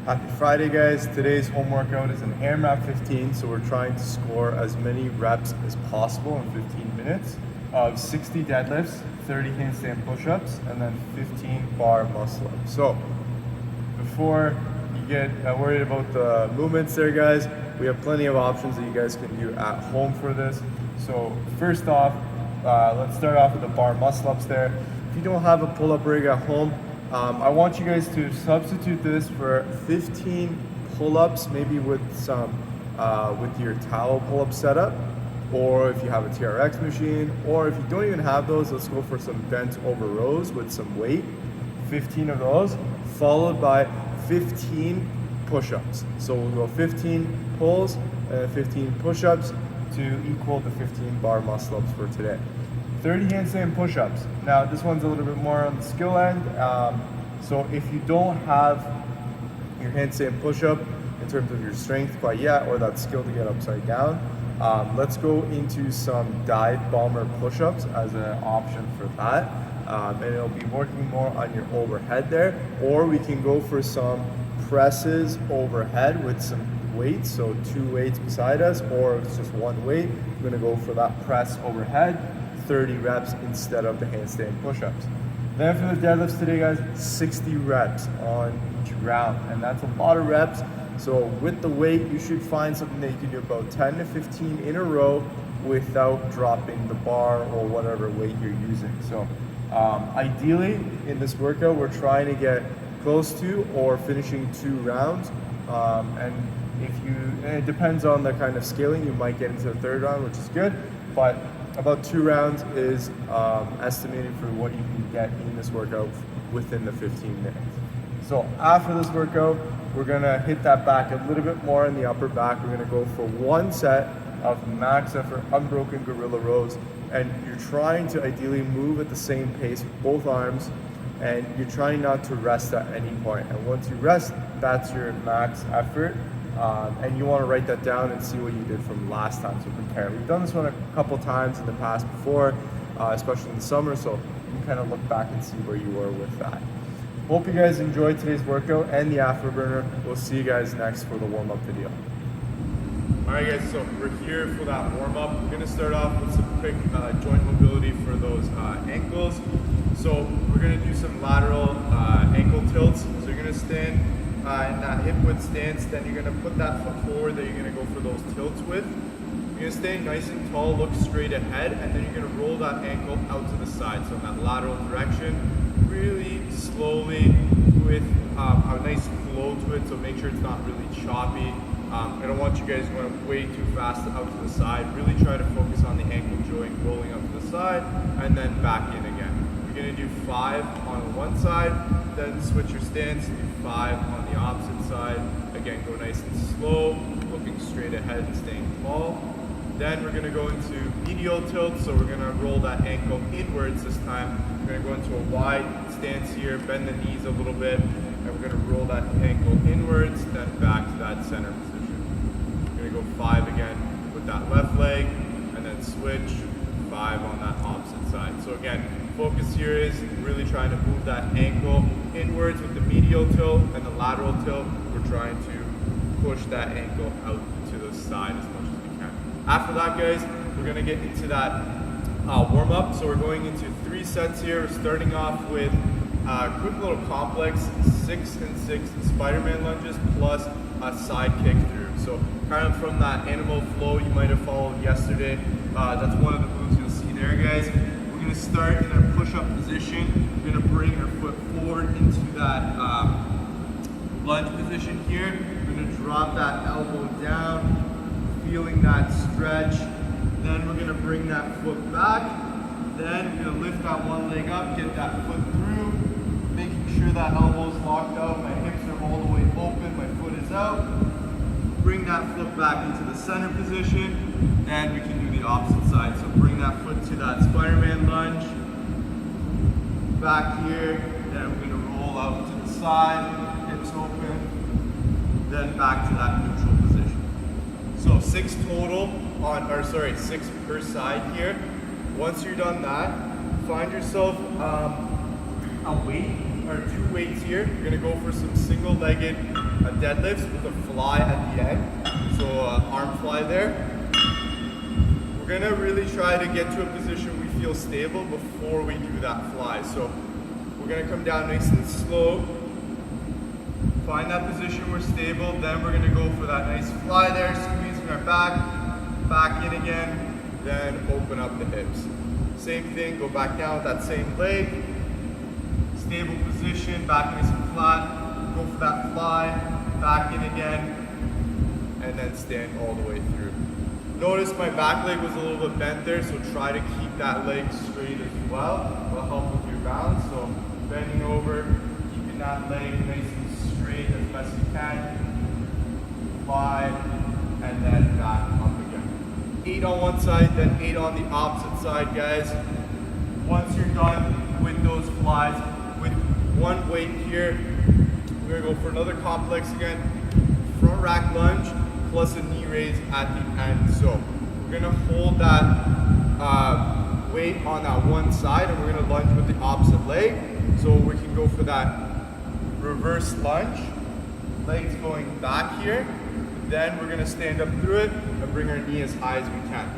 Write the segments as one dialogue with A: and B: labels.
A: Happy Friday, guys. Today's home workout is an AMRAP 15, so we're trying to score as many reps as possible in 15 minutes of 60 deadlifts, 30 handstand push-ups, and then 15 bar muscle-ups. So before you get worried about the movements there, guys, we have plenty of options that you guys can do at home for this. So first off, let's start off with the bar muscle-ups there. If you don't have a pull-up rig at home, I want you guys to substitute this for 15 pull-ups, maybe with some with your towel pull-up setup, or if you have a TRX machine, or if you don't even have those, let's go for some bent over rows with some weight. 15 of those, followed by 15 push-ups. So we'll go 15 pulls and 15 push-ups to equal the 15 bar muscle-ups for today. 30 handstand push-ups. Now this one's a little bit more on the skill end. So if you don't have your handstand push-up in terms of your strength quite yet, or that skill to get upside down, let's go into some dive bomber push-ups as an option for that. And it'll be working more on your overhead there, or we can go for some presses overhead with some weights, so 2 weights beside us, or it's just 1 weight. We're gonna go for that press overhead, 30 reps instead of the handstand push-ups. Then for the deadlifts today, guys, 60 reps on each round, and that's a lot of reps. So with the weight, you should find something that you can do about 10 to 15 in a row without dropping the bar or whatever weight you're using. So ideally in this workout, we're trying to get close to or finishing 2 rounds. And it depends on the kind of scaling, you might get into the 3rd round, which is good, but about 2 rounds is estimated for what you can get in this workout within the 15 minutes. So after this workout, we're gonna hit that back a little bit more in the upper back. We're gonna go for 1 set of max effort unbroken gorilla rows, and you're trying to ideally move at the same pace with both arms, and you're trying not to rest at any point. And once you rest, that's your max effort. And you want to write that down and see what you did from last time, so compare. We've done this one a couple times in the past before, especially in the summer, so you can kind of look back and see where you were with that. Hope you guys enjoyed today's workout and the afterburner. We'll see you guys next for the warm-up video. Alright guys, so we're here for that warm-up. We're going to start off with some quick joint mobility for those ankles. So we're going to do some lateral ankle tilts. So you're going to stand in that hip width stance, then you're going to put that foot forward that you're going to go for those tilts with. You're going to stay nice and tall, look straight ahead, and then you're going to roll that ankle out to the side, so in that lateral direction, really slowly with a nice flow to it, so make sure it's not really choppy. I don't want you guys going way too fast out to the side. Really try to focus on the ankle joint rolling out to the side and then back in again. You're going to do 5 on one side, then switch your stance, do 5 on the opposite side. Again, go nice and slow, looking straight ahead and staying tall. Then we're going to go into medial tilt, so we're going to roll that ankle inwards this time. We're going to go into a wide stance here, bend the knees a little bit, and we're going to roll that ankle inwards, then back to that center position. We're going to go 5 again with that left leg, and then switch 5 on that opposite side. So again, focus here is really trying to move that ankle inwards with the medial tilt, and the lateral tilt, we're trying to push that ankle out to the side as much as we can. After that, guys, we're going to get into that warm-up. So we're going into 3 sets here. We're starting off with a quick little complex 6 and 6 Spiderman lunges plus a side kick through. So kind of from that animal flow you might have followed yesterday. That's one of the moves you'll see there, guys. We're going to start in our push-up position. We're going to bring our foot forward into that lunge position here. We're going to drop that elbow down, feeling that stretch. Then we're going to bring that foot back. Then we're going to lift that one leg up, get that foot through, making sure that elbow's locked out, my hips are all the way open, my foot is out. Bring that foot back into the center position. Then we can do the opposite side. So bring that foot to that Spiderman lunge. Back here. Then we're going to roll out to the side, hips open. Then back to that neutral position. So 6 total on, or sorry, 6 per side here. Once you're done that, find yourself a weight or 2 weights here. We're gonna go for some single-legged deadlifts with a fly at the end. So arm fly there. We're gonna really try to get to a position we feel stable before we do that fly. So we're gonna come down nice and slow. Find that position we're stable. Then we're gonna go for that nice fly there, squeezing our back in again, then open up the hips. Same thing, go back down with that same leg. Stable position, back nice and flat. Go for that fly, back in again, and then stand all the way through. Notice my back leg was a little bit bent there, so try to keep that leg straight as well. It'll help with your balance. So bending over, keeping that leg nice and straight as best you can. Fly, and then back up again. 8 on one side, then 8 on the opposite side, guys. Once you're done with those flies, with one weight here, we're gonna go for another complex again. Front rack lunge plus a knee raise at the end. So we're gonna hold that weight on that one side, and we're gonna lunge with the opposite leg. So we can go for that reverse lunge, legs going back here. Then we're gonna stand up through it and bring our knee as high as we can.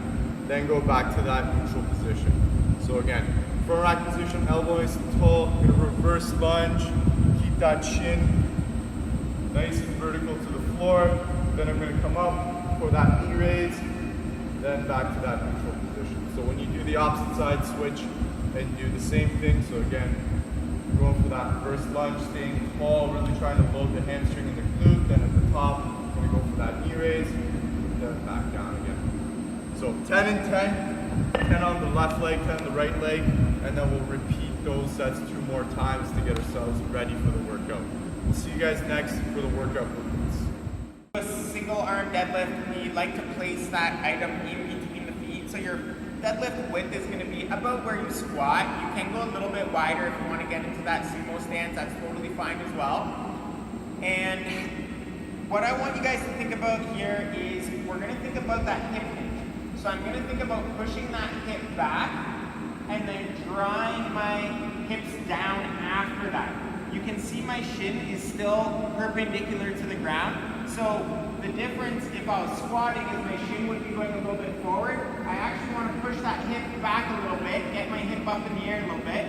A: Then go back to that neutral position. So again, front rack position, elbow nice and tall. I'm gonna reverse lunge, keep that shin nice and vertical to the floor. Then I'm gonna come up for that knee raise, then back to that neutral position. So when you do the opposite side, switch and do the same thing. So again, going for that reverse lunge, staying tall, really trying to load the hamstring and the glute. Then at the top, I'm gonna go for that knee raise, then back down again. So 10 and 10, 10 on the left leg, 10 on the right leg, and then we'll repeat those sets 2 more times to get ourselves ready for the workout. We'll see you guys next for the workout movements.
B: A single arm deadlift, we like to place that item in between the feet. So your deadlift width is going to be about where you squat. You can go a little bit wider if you want to get into that sumo stance. That's totally fine as well. And what I want you guys to think about here is we're going to think about that hip hinge. So I'm going to think about pushing that hip back and then drawing my hips down after that. You can see my shin is still perpendicular to the ground. So the difference if I was squatting is my shin would be going a little bit forward. I actually want to push that hip back a little bit, get my hip up in the air a little bit,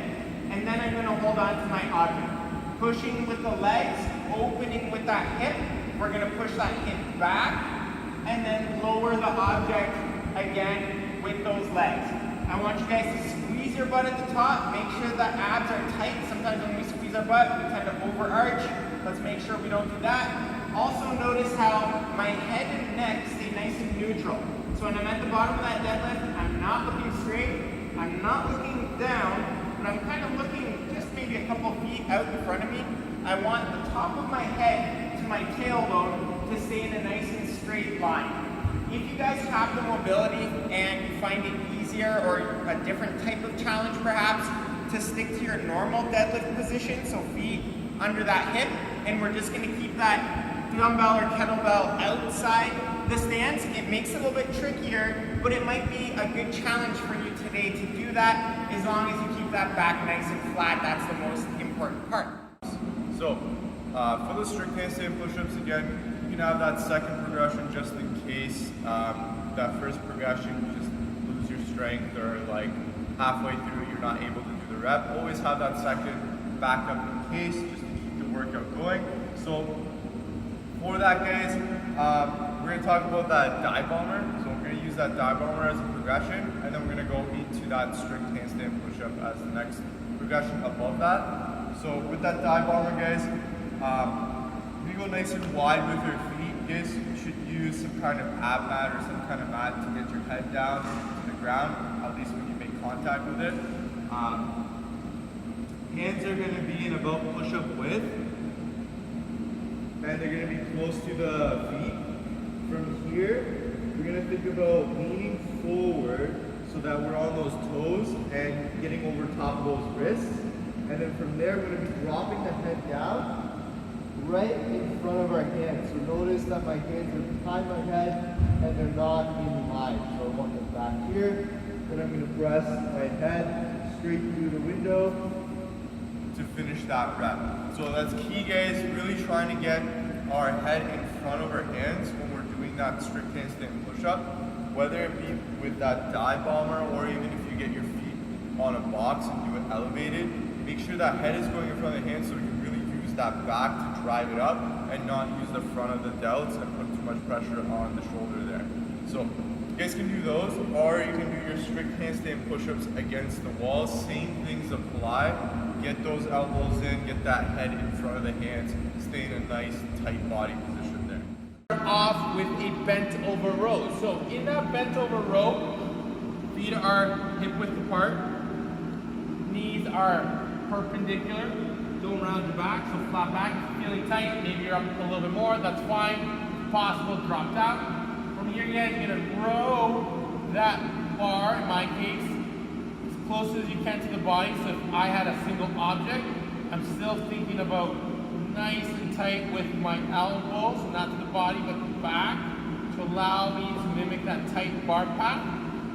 B: and then I'm going to hold on to my object. Pushing with the legs, opening with that hip. We're going to push that hip back and then lower the object again with those legs. I want you guys to squeeze your butt at the top. Make sure the abs are tight. Sometimes when we squeeze our butt, we tend to overarch. Let's make sure we don't do that. Also notice how my head and neck stay nice and neutral. So when I'm at the bottom of that deadlift, I'm not looking straight, I'm not looking down, but I'm kind of looking just maybe a couple feet out in front of me. I want the top of my head to my tailbone to stay in a nice and straight line. If you guys have the mobility and you find it easier or a different type of challenge perhaps, to stick to your normal deadlift position, so feet under that hip, and we're just going to keep that dumbbell or kettlebell outside the stance. It makes it a little bit trickier, but it might be a good challenge for you today to do that as long as you keep that back nice and flat. That's the most important part.
A: So for the strict handstand push-ups, again, you can have that second progression just in case that first progression you just lose your strength, or like halfway through you're not able to do the rep. Always have that second backup in case, just to keep the workout going. So for that, guys, we're going to talk about that dive bomber. So we're going to use that dive bomber as a progression, and then we're going to go into that strict handstand push-up as the next progression above that. So with that dive bomber, guys, you go nice and wide with your feet. Guys, you should use some kind of ab mat or some kind of mat to get your head down to the ground, at least when you make contact with it. Hands are going to be in about push-up width, and they're going to be close to the feet. From here, we're going to think about leaning forward so that we're on those toes and getting over top of those wrists. And then from there, we're going to be dropping the head down right in front of our hands. So notice that my hands are behind my head and they're not in line. So I want them back here. Then I'm going to press my head straight through the window to finish that rep. So that's key, guys, really trying to get our head in front of our hands when we're doing that strict handstand push-up, whether it be with that dive bomber or even if you get your feet on a box and do it elevated. Make sure that head is going in front of the hands so we can really use that back to drive it up and not use the front of the delts and put too much pressure on the shoulder there. So you guys can do those, or you can do your strict handstand push-ups against the wall. Same things apply. Get those elbows in, get that head in front of the hands, stay in a nice tight body position there.
B: Start off with a bent over row. So in that bent over row, feet are hip width apart, knees are perpendicular. Don't round your back, so flat back. If you're feeling tight, maybe you're up a little bit more, that's fine. If possible, drop down. From here, you're gonna row that bar, in my case, as close as you can to the body. So if I had a single object, I'm still thinking about nice and tight with my elbows, not to the body, but the back, to allow me to mimic that tight bar path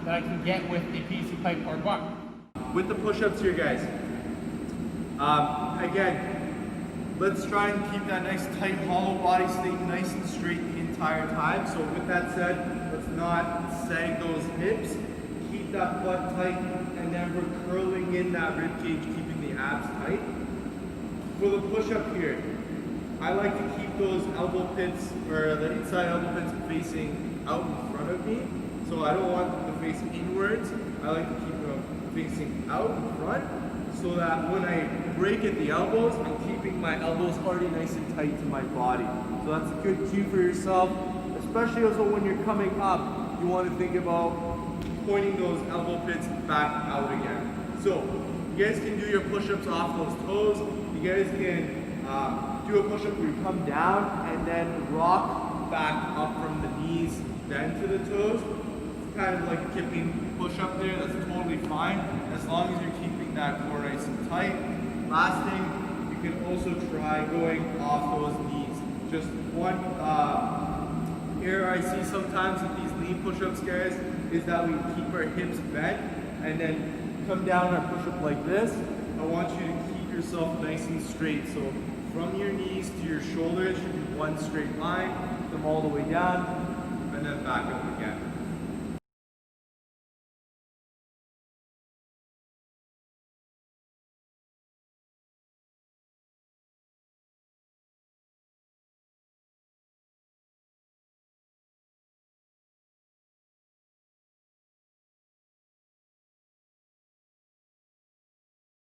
B: that I can get with a PC pipe or bar.
A: With the push-ups here, guys, again, let's try and keep that nice tight hollow body, stay nice and straight the entire time. So with that said, let's not sag those hips, keep that butt tight, and then we're curling in that rib cage, keeping the abs tight. For the push-up here, I like to keep those elbow pits, or the inside elbow pits facing out in front of me. So I don't want them to face inwards. I like to keep them facing out in front, so that when I break at the elbows, I'm keeping my elbows already nice and tight to my body. So that's a good cue for yourself, especially also when you're coming up. You want to think about pointing those elbow pits back out again. So you guys can do your push-ups off those toes. You guys can do a push-up where you come down and then rock back up from the knees, then to the toes. It's kind of like a kipping push-up there. That's totally fine, as long as you're keeping that core nice and tight. Last thing, you can also try going off those knees. Just one error I see sometimes with these knee push-ups, guys, is that we keep our hips bent and then come down our push-up like this. I want you to keep yourself nice and straight. So from your knees to your shoulders should be one straight line, come all the way down, and then back up again.